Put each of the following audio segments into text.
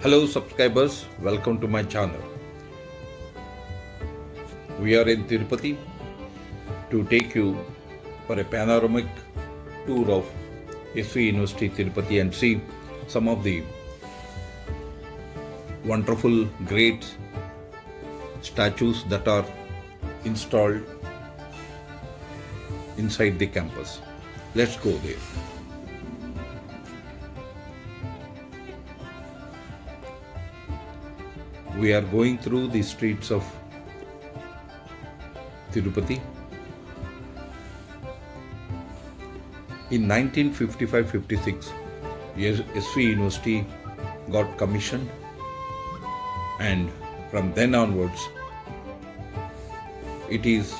Hello subscribers, welcome to my channel. We are in Tirupati to take you for a panoramic tour of Shri University Tirupati and see some of the wonderful great statues that are installed inside the campus. Let's go there. We are going through the streets of Tirupati. In 1955-56, SV University got commissioned, and from then onwards, it is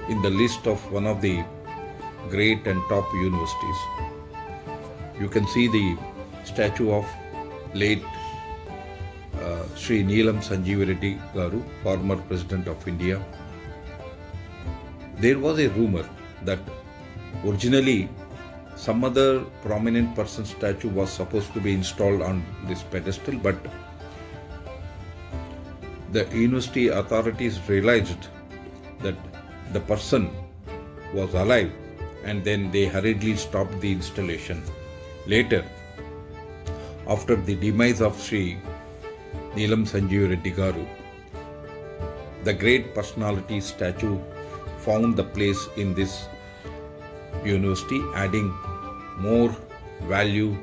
in the list of one of the great and top universities. You can see the statue of late Shri.Neelam Sanjeeva Reddy garu, former President of India. There was a rumor that originally some other prominent person statue was supposed to be installed on this pedestal, but the university authorities realized that the person was alive, and then they hurriedly stopped the installation. Later, after the demise of Shri.Neelam Sanjeeva Reddy garu, the great personality statue found the place in this university, adding more value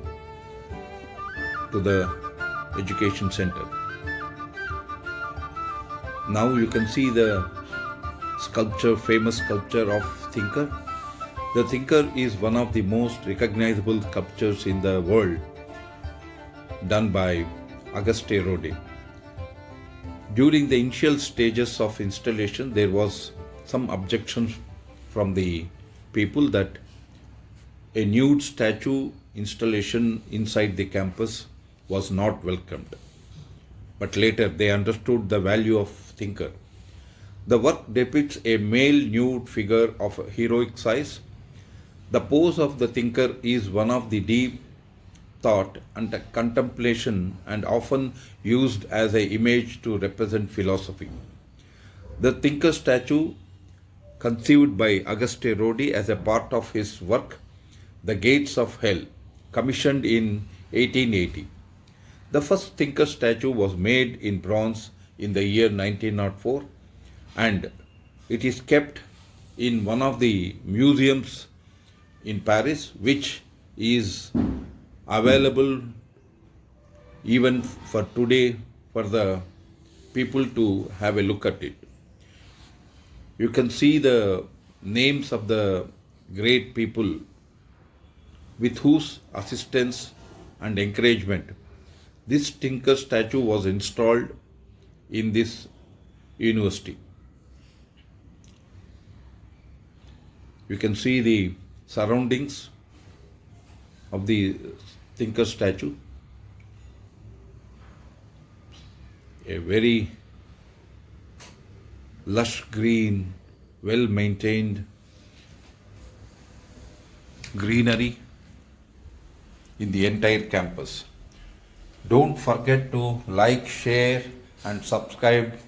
to the education center. Now you can see the sculpture, famous sculpture of Thinker. The Thinker is one of the most recognizable sculptures in the world, done by August Rodin. During the initial stages of installation, there was some objections from the people that a nude statue installation inside the campus was not welcomed. But later they understood the value of Thinker. The work depicts a male nude figure of heroic size. The pose of the Thinker is one of the deep thought and contemplation, and often used as an image to represent philosophy. The Thinker statue, conceived by August Rodin as a part of his work The Gates of Hell, commissioned in 1880. The first Thinker statue was made in bronze in the year 1904, and it is kept in one of the museums in Paris, which is available even for today for the people to have a look at it. You can see the names of the great people with whose assistance and encouragement this Thinker statue was installed in this university. You can see the surroundings of the Thinker statue. A very lush green, well maintained greenery in the entire campus. Don't forget to like, share and subscribe